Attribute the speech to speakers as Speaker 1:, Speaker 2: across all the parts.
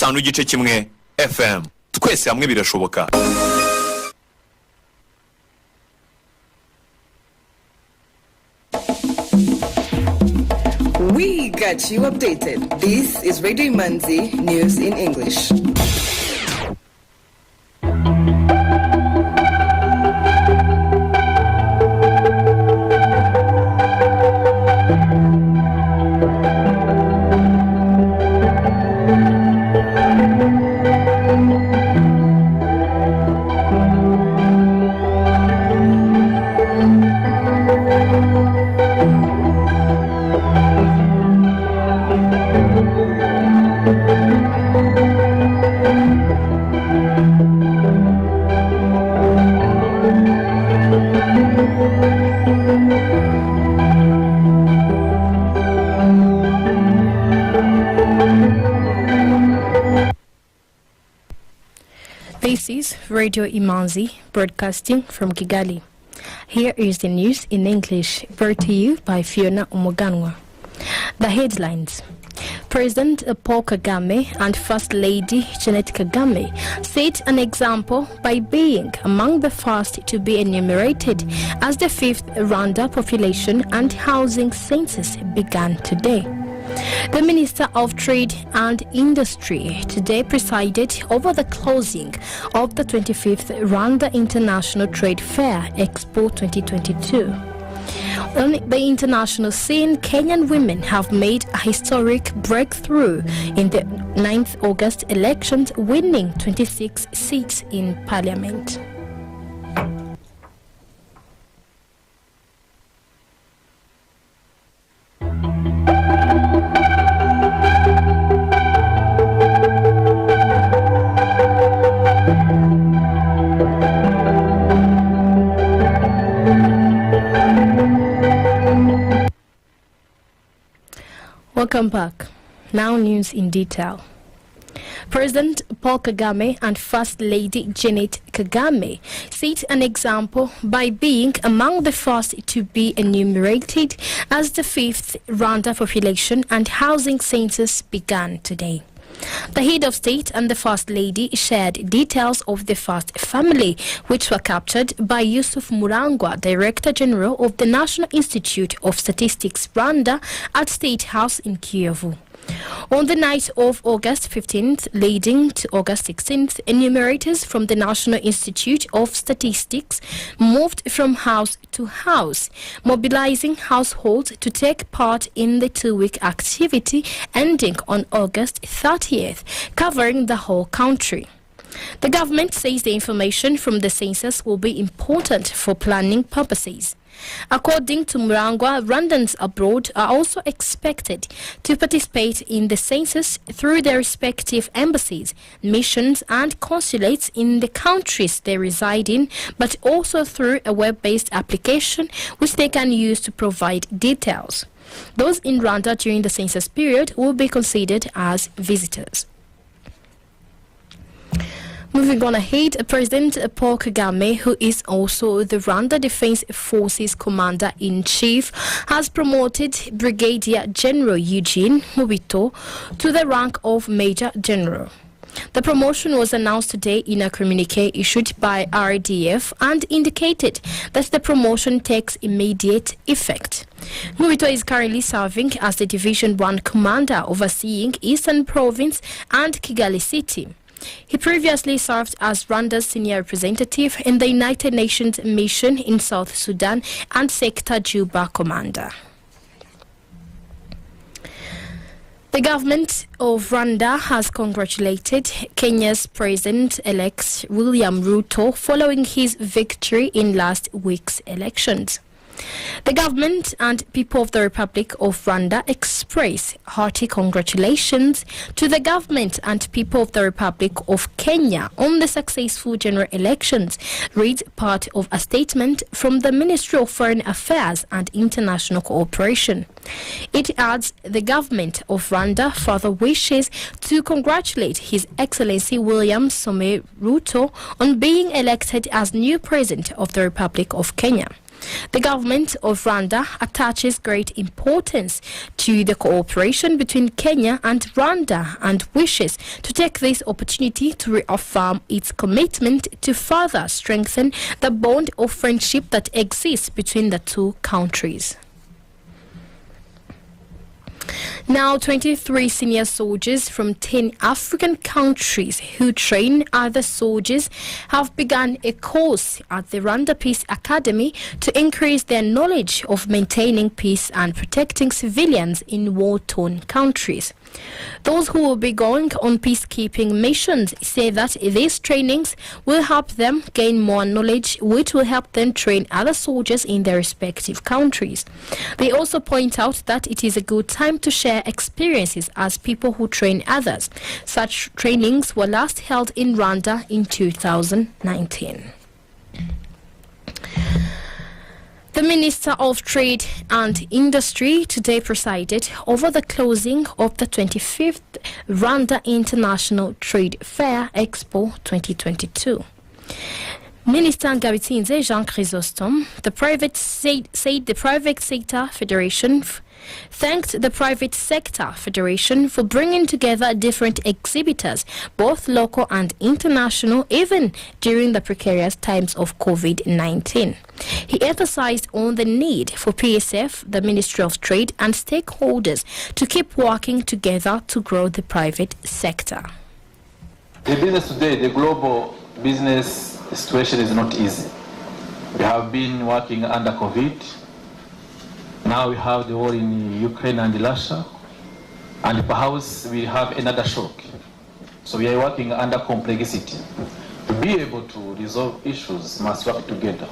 Speaker 1: 5.1 FM. Twese hamwe birashoboka.
Speaker 2: We got you updated. This is Radio Imanzi News in English.
Speaker 3: This is Radio Imanzi, broadcasting from Kigali. Here is the news in English, brought to you by Fiona Umuganwa. The headlines. President Paul Kagame and First Lady Janet Kagame set an example by being among the first to be enumerated as the 5th Rwanda population and housing census began today. The Minister of Trade and Industry today presided over the closing of the 25th Rwanda International Trade Fair Expo 2022. On the international scene, Kenyan women have made a historic breakthrough in the 9th August elections, winning 26 seats in parliament. Welcome back. Now news in detail. President Paul Kagame and First Lady Janet Kagame set an example by being among the first to be enumerated as the 5th Rwanda population and housing census began today. The head of state and the First Lady shared details of the first family, which were captured by Yusuf Murangwa, Director General of the National Institute of Statistics Rwanda at State House in Kiyovu. On the night of August 15th, leading to August 16th, enumerators from the National Institute of Statistics moved from house to house, mobilizing households to take part in the 2-week activity ending on August 30th, covering the whole country. The government says the information from the census will be important for planning purposes. According to Murangwa, Rwandans abroad are also expected to participate in the census through their respective embassies, missions and consulates in the countries they reside in, but also through a web-based application which they can use to provide details. Those in Rwanda during the census period will be considered as visitors. Moving on ahead, President Paul Kagame, who is also the Rwanda Defense Forces Commander-in-Chief, has promoted Brigadier General Eugene Mubito to the rank of Major General. The promotion was announced today in a communique issued by RDF and indicated that the promotion takes immediate effect. Mubito is currently serving as the Division 1 Commander overseeing Eastern Province and Kigali City. He previously served as Rwanda's senior representative in the United Nations mission in South Sudan and Sector Juba commander. The government of Rwanda has congratulated Kenya's President-elect William Ruto following his victory in last week's elections. The government and people of the Republic of Rwanda express hearty congratulations to the government and people of the Republic of Kenya on the successful general elections, reads part of a statement from the Ministry of Foreign Affairs and International Cooperation. It adds the government of Rwanda further wishes to congratulate His Excellency William Some Ruto on being elected as new President of the Republic of Kenya. The government of Rwanda attaches great importance to the cooperation between Kenya and Rwanda and wishes to take this opportunity to reaffirm its commitment to further strengthen the bond of friendship that exists between the two countries. Now, 23 senior soldiers from 10 African countries who train other soldiers have begun a course at the Rwanda Peace Academy to increase their knowledge of maintaining peace and protecting civilians in war-torn countries. Those who will be going on peacekeeping missions say that these trainings will help them gain more knowledge, which will help them train other soldiers in their respective countries. They also point out that it is a good time to share experiences as people who train others. Such trainings were last held in Rwanda in 2019. The Minister of Trade and Industry today presided over the closing of the 25th Rwanda International Trade Fair Expo 2022. Minister Ngabitsinze Jean Chrysostome, said the Private Sector Federation thanked the Private Sector Federation for bringing together different exhibitors, both local and international, even during the precarious times of COVID-19. He emphasized on the need for PSF, the Ministry of Trade, and stakeholders to keep working together to grow the private sector.
Speaker 4: The business today, the global business situation is not easy. We have been working under COVID. Now we have the war in Ukraine and Russia, and perhaps we have another shock. So we are working under complexity. To be able to resolve issues, must work together.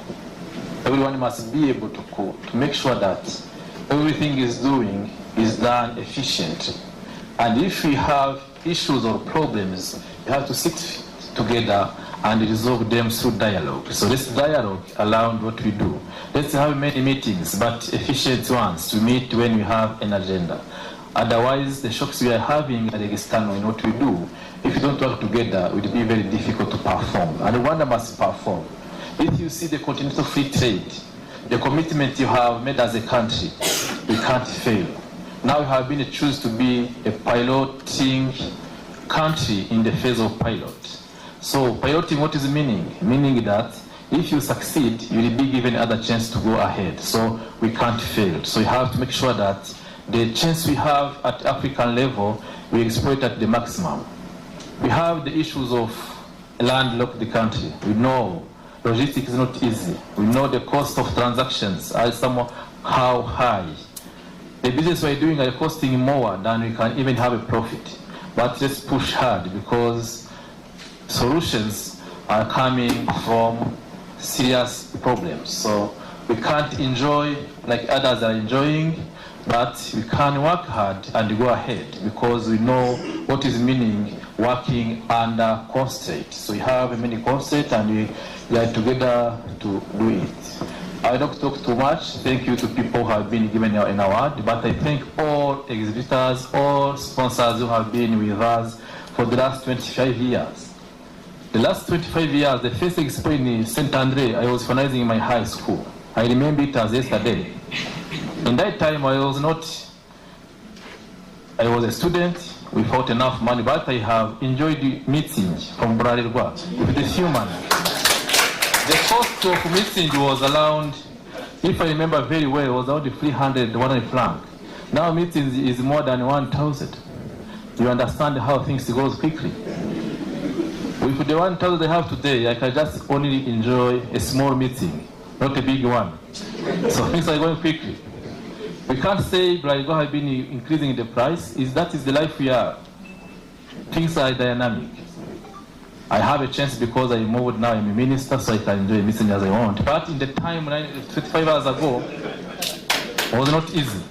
Speaker 4: Everyone must be able to make sure that everything is done efficient. And if we have issues or problems, we have to sit together and resolve them through dialogue. So let's dialogue around what we do. Let's have many meetings, but efficient ones, to meet when we have an agenda. Otherwise, the shocks we are having are external in what we do. If we don't work together, it will be very difficult to perform. And Rwanda must perform. If you see the continental free trade, the commitment you have made as a country, we can't fail. Now we have been chosen to be a piloting country in the phase of pilot. So piloting, what is meaning? Meaning that if you succeed, you will be given other chance to go ahead. So we can't fail. So you have to make sure that the chance we have at African level, we exploit at the maximum. We have the issues of landlocked country. We know logistics is not easy. We know the cost of transactions are somehow high. The business we're doing are costing more than we can even have a profit. But let's push hard, because solutions are coming from serious problems. So we can't enjoy like others are enjoying, but we can work hard and go ahead, because we know what is meaning working under constraint. So we have many constraints and we are together to do it. I don't talk too much. Thank you to people who have been given an award, but I thank all exhibitors, all sponsors who have been with us for the last 25 years. The last 25 years, the first expo in St. Andre, I was organizing in my high school. I remember it as yesterday. In that time, I was a student without enough money, but I have enjoyed the meeting from Bralirwa with the few money. The cost of meeting was around, if I remember very well, it was around 300, 100 francs. Now meeting is more than 1,000. You understand how things go quickly. With the 1,000 they have today, I can just only enjoy a small meeting, not a big one. So things are going quickly. We can't say Bralirwa has been increasing the price. That is the life we are. Things are dynamic. I have a chance because I moved now, I'm a minister, so I can enjoy meeting as I want. But in the time, 25 years ago, it was not easy.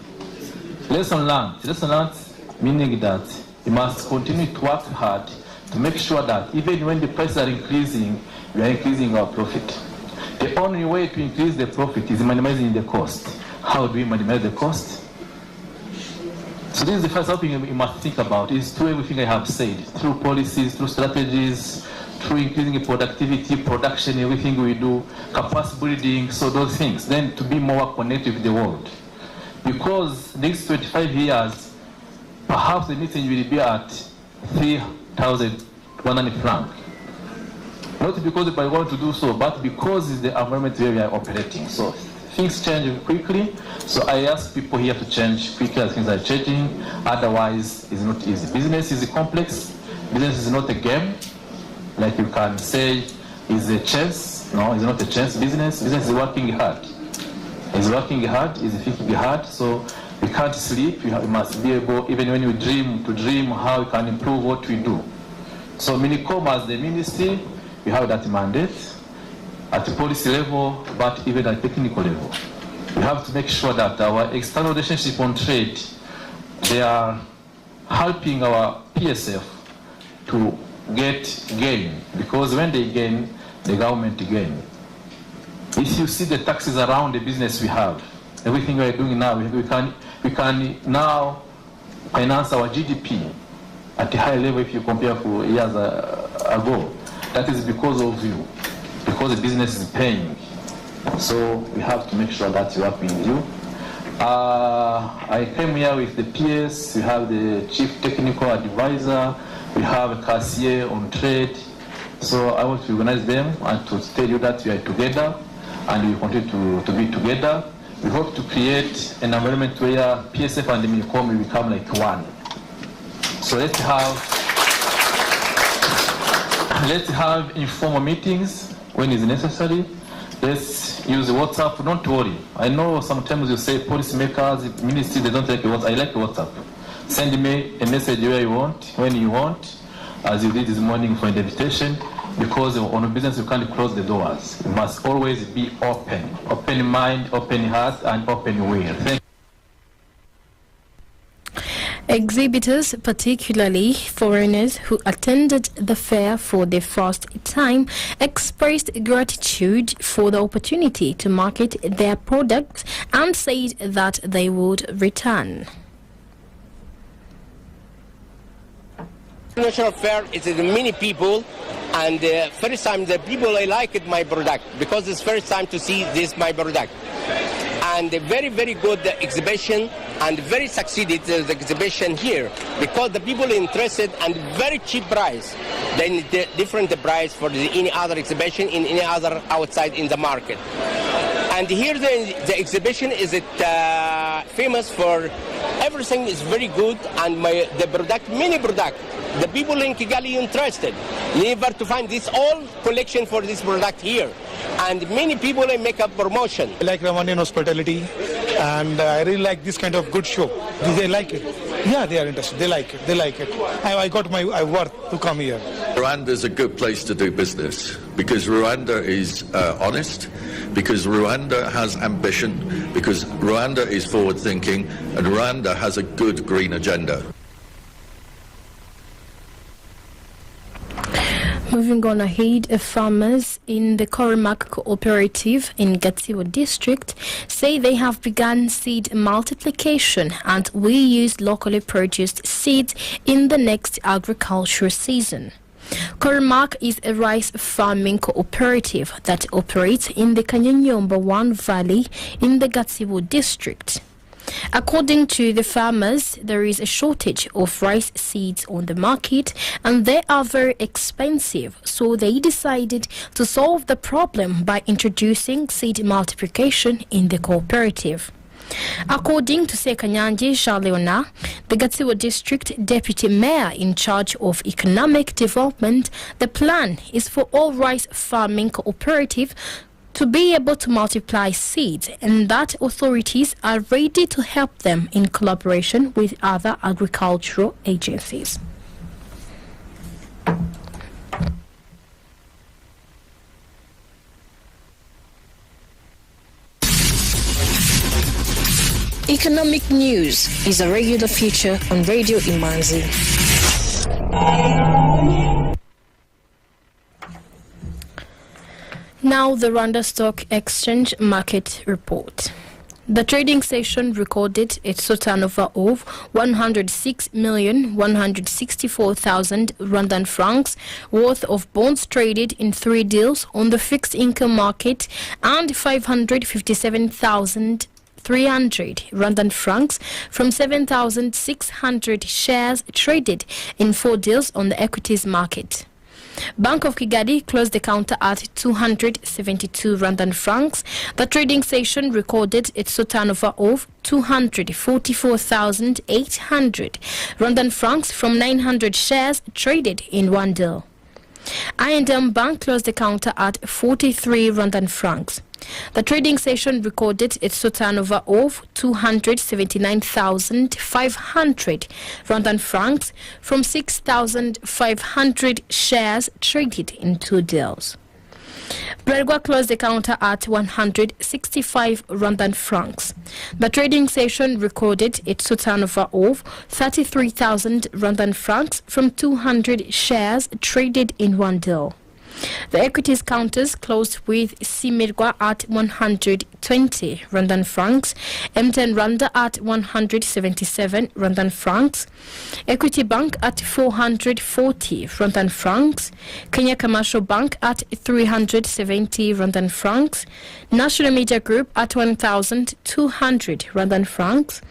Speaker 4: Lesson learned. Lesson learned meaning that you must continue to work hard to make sure that even when the prices are increasing, we are increasing our profit. The only way to increase the profit is minimizing the cost. How do we minimize the cost? So this is the first thing you must think about, is through everything I have said, through policies, through strategies, through increasing productivity, production, everything we do, capacity building, so those things. Then to be more connected with the world. Because next 25 years, perhaps the meeting will be at 3,100 francs. Not because we want to do so, but because it's the environment where we are operating. So things change quickly. So I ask people here to change quickly as things are changing. Otherwise, it's not easy. Business is complex. Business is not a game. Like you can say, it's a chess. No, it's not a chess business. Business is working hard. It's working hard, it's thinking hard. So we can't sleep. We must be able, even when we dream, to dream how we can improve what we do. So Minicom as the ministry, we have that mandate at the policy level, but even at technical level. We have to make sure that our external relationship on trade, they are helping our PSF to get gain, because when they gain, the government gain. If you see the taxes around the business we have, everything we are doing now, we can now finance our GDP at a high level if you compare to years ago. That is because of you, because the business is paying. So we have to make sure that we work with you. I came here with the PS, we have the chief technical advisor, we have a cashier on trade. So I want to organize them and to tell you that we are together and we continue to be together. We hope to create an environment where PSF and the Minicom will become like one. So let's have informal meetings when it's necessary. Let's use WhatsApp. Don't worry. I know sometimes you say policymakers, ministry, they don't like WhatsApp. I like WhatsApp. Send me a message where you want, when you want, as you did this morning for the invitation, because on a business you can't close the doors. You must always be open. Open mind, open heart, and open will. Thank you.
Speaker 3: Exhibitors, particularly foreigners who attended the fair for the first time, expressed gratitude for the opportunity to market their products and said that they would return.
Speaker 5: National fair is many people, and first time the people I liked my product because it's first time to see this my product, and a very good exhibition and very succeeded the exhibition here because the people interested and very cheap price than the different price for any other exhibition in any other outside in the market. And here the exhibition is famous for everything is very good, and the product, many product. The people in Kigali interested. Never to find this all collection for this product here. And many people make a promotion.
Speaker 6: I like Rwandan hospitality, and I really like this kind of good show. They like it. Yeah, they are interested. They like it. They like it. I got my worth to come here.
Speaker 7: Rwanda is a good place to do business because Rwanda is honest, because Rwanda has ambition, because Rwanda is forward-thinking, and Rwanda has a good green agenda.
Speaker 3: Moving on ahead, farmers in the Korimak Cooperative in Gatsibo district say they have begun seed multiplication and will use locally produced seeds in the next agricultural season. Korimak is a rice farming cooperative that operates in the Kanyanyomba 1 Valley in the Gatsibo district. According to the farmers, there is a shortage of rice seeds on the market and they are very expensive, so they decided to solve the problem by introducing seed multiplication in the cooperative. According to Sekanyanji Charleona, the Gatsibo District Deputy Mayor in charge of economic development, the plan is for all rice farming cooperative to be able to multiply seeds, and that authorities are ready to help them in collaboration with other agricultural agencies.
Speaker 8: Economic news is a regular feature on Radio Imanzi.
Speaker 3: Now the Rwanda Stock Exchange Market Report. The trading session recorded its turnover of 106,164,000 Rwandan francs worth of bonds traded in 3 deals on the fixed income market and 557,300 Rwandan francs from 7,600 shares traded in 4 deals on the equities market. Bank of Kigali closed the counter at 272 Rwandan francs. The trading session recorded its turnover of 244,800 Rwandan francs from 900 shares traded in 1 deal. I&M Bank closed the counter at 43 Rwandan francs. The trading session recorded its turnover of 279,500 Rwandan francs from 6,500 shares traded in 2 deals. Bralirwa closed the counter at 165 Rwandan francs. The trading session recorded its turnover of 33,000 Rwandan francs from 200 shares traded in 1 deal. The equities counters closed with Simirwa at 120 Rwandan francs, M10 Rwanda at 177 Rwandan francs, Equity Bank at 440 Rwandan francs, Kenya Commercial Bank at 370 Rwandan francs, National Media Group at 1,200 Rwandan francs,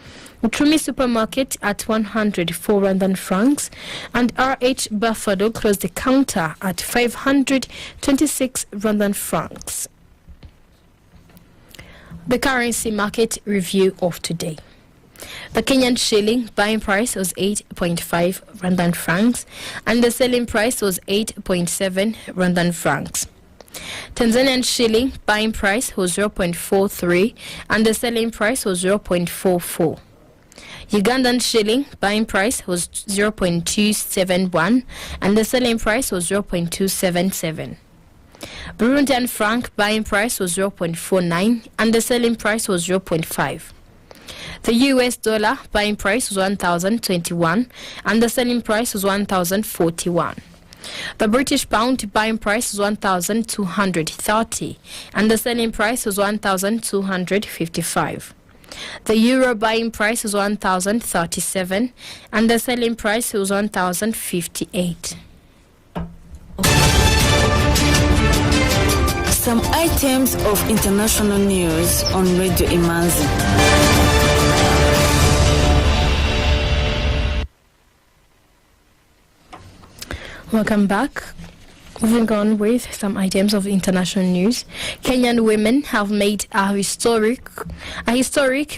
Speaker 3: Uchumi Supermarket at 104 Rwandan francs, and RH Buffalo closed the counter at 526 Rwandan francs. The currency market review of today. The Kenyan shilling buying price was 8.5 Rwandan francs and the selling price was 8.7 Rwandan francs. Tanzanian shilling buying price was 0.43 and the selling price was 0.44. Ugandan shilling buying price was 0.271 and the selling price was 0.277. Burundian franc buying price was 0.49 and the selling price was 0.5. The US dollar buying price was 1,021 and the selling price was 1,041. The British pound buying price was 1,230 and the selling price was 1,255. The euro buying price was 1,037 and the selling price was 1,058.
Speaker 9: Some items of international news on Radio Imanzi.
Speaker 3: Welcome back. Moving on with some items of international news. Kenyan women have made a historic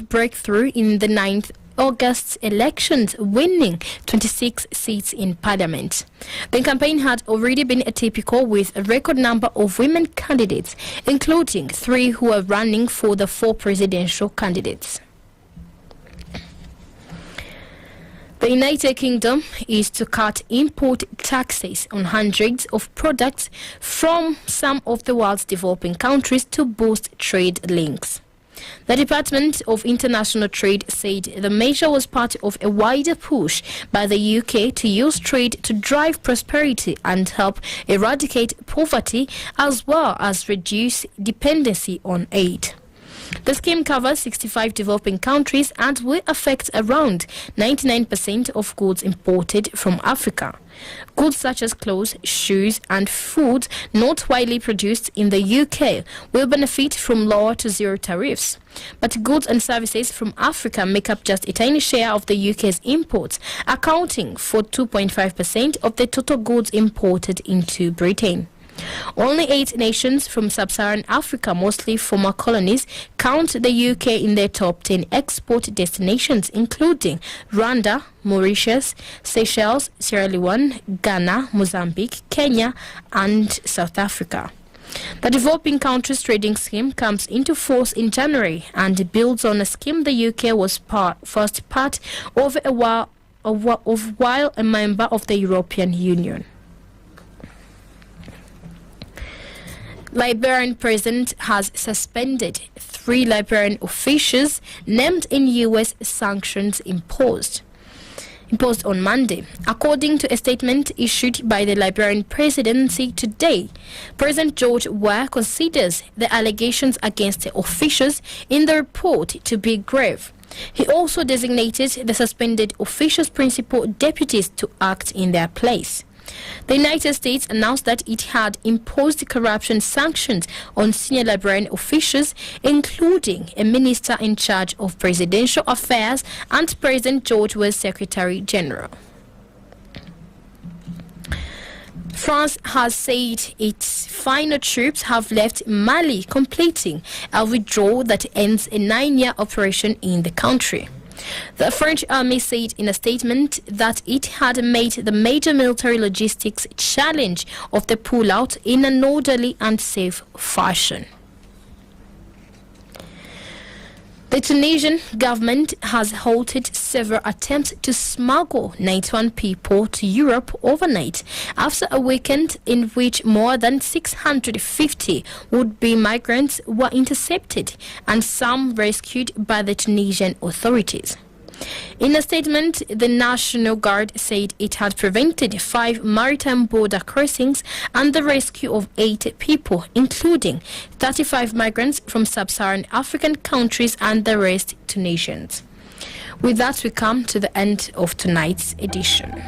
Speaker 3: breakthrough in the 9th August elections, winning 26 seats in parliament. The campaign had already been atypical with a record number of women candidates, including 3 who are running for the 4 presidential candidates. The United Kingdom is to cut import taxes on hundreds of products from some of the world's developing countries to boost trade links. The Department of International Trade said the measure was part of a wider push by the UK to use trade to drive prosperity and help eradicate poverty as well as reduce dependency on aid. The scheme covers 65 developing countries and will affect around 99% of goods imported from Africa. Goods such as clothes, shoes and food not widely produced in the UK will benefit from lower to zero tariffs. But goods and services from Africa make up just a tiny share of the UK's imports, accounting for 2.5% of the total goods imported into Britain. Only 8 nations from sub-Saharan Africa, mostly former colonies, count the UK in their top 10 export destinations, including Rwanda, Mauritius, Seychelles, Sierra Leone, Ghana, Mozambique, Kenya, and South Africa. The Developing Countries Trading Scheme comes into force in January and builds on a scheme the UK was first part of while a member of the European Union. Liberian president has suspended 3 Liberian officials named in U.S. sanctions imposed. imposed on Monday. According to a statement issued by the Liberian presidency today, President George Weah considers the allegations against the officials in the report to be grave. He also designated the suspended officials' principal deputies to act in their place. The United States announced that it had imposed corruption sanctions on senior Liberian officials, including a minister in charge of presidential affairs and President George Weah's Secretary General. France has said its final troops have left Mali, completing a withdrawal that ends a 9-year operation in the country. The French army said in a statement that it had made the major military logistics challenge of the pullout in an orderly and safe fashion. The Tunisian government has halted several attempts to smuggle 91 people to Europe overnight after a weekend in which more than 650 would-be migrants were intercepted and some rescued by the Tunisian authorities. In a statement, the National Guard said it had prevented 5 maritime border crossings and the rescue of 8 people, including 35 migrants from sub-Saharan African countries and the rest Tunisians. With that, we come to the end of tonight's edition.